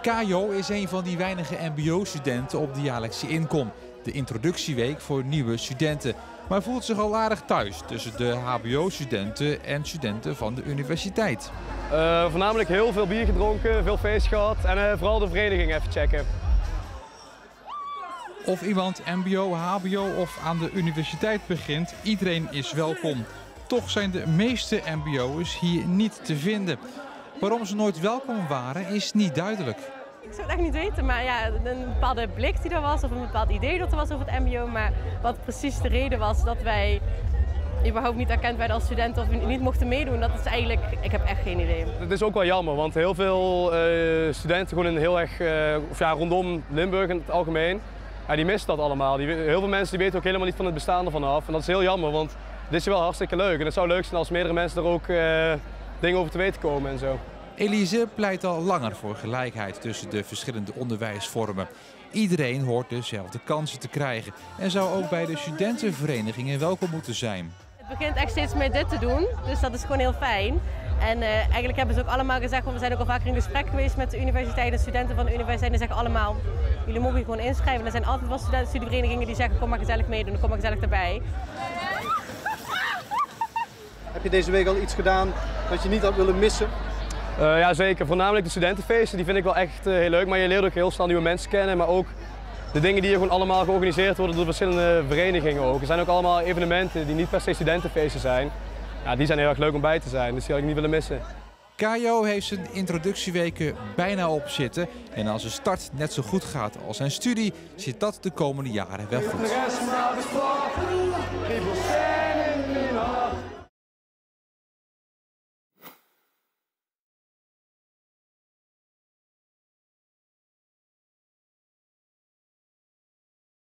Kajo is een van die weinige mbo-studenten op de jaarlijkse inkom. De introductieweek voor nieuwe studenten. Maar voelt zich al aardig thuis tussen de hbo-studenten en studenten van de universiteit. Voornamelijk heel veel bier gedronken, veel feest gehad en vooral de vereniging even checken. Of iemand mbo, hbo of aan de universiteit begint, iedereen is welkom. Toch zijn de meeste mbo'ers hier niet te vinden. Waarom ze nooit welkom waren is niet duidelijk. Ik zou het echt niet weten, maar ja, een bepaalde blik die er was of een bepaald idee dat er was over het mbo. Maar wat precies de reden was dat wij überhaupt niet erkend werden als studenten of niet mochten meedoen, dat is eigenlijk, ik heb echt geen idee. Het is ook wel jammer, want heel veel studenten gewoon in heel erg, rondom Limburg in het algemeen, die missen dat allemaal. Heel veel mensen die weten ook helemaal niet van het bestaan ervan af. En dat is heel jammer, want dit is wel hartstikke leuk. En het zou leuk zijn als meerdere mensen er ook dingen over te weten komen en zo. Elise pleit al langer voor gelijkheid tussen de verschillende onderwijsvormen. Iedereen hoort dezelfde kansen te krijgen en zou ook bij de studentenverenigingen welkom moeten zijn. Het begint echt steeds meer dit te doen, dus dat is gewoon heel fijn. En eigenlijk hebben ze ook allemaal gezegd, want we zijn ook al vaker in gesprek geweest met de universiteit, de studenten van de universiteit, die zeggen allemaal, jullie mogen je gewoon inschrijven. Er zijn altijd wel studieverenigingen die zeggen, kom maar gezellig meedoen, kom maar gezellig erbij. Heb je deze week al iets gedaan dat je niet had willen missen? Ja, zeker. Voornamelijk de studentenfeesten, die vind ik wel echt heel leuk. Maar je leert ook heel snel nieuwe mensen kennen. Maar ook de dingen die hier gewoon allemaal georganiseerd worden door verschillende verenigingen ook. Er zijn ook allemaal evenementen die niet per se studentenfeesten zijn. Ja, die zijn heel erg leuk om bij te zijn, dus die had ik niet willen missen. Kajo heeft zijn introductieweken bijna op zitten. En als de start net zo goed gaat als zijn studie, zit dat de komende jaren wel goed.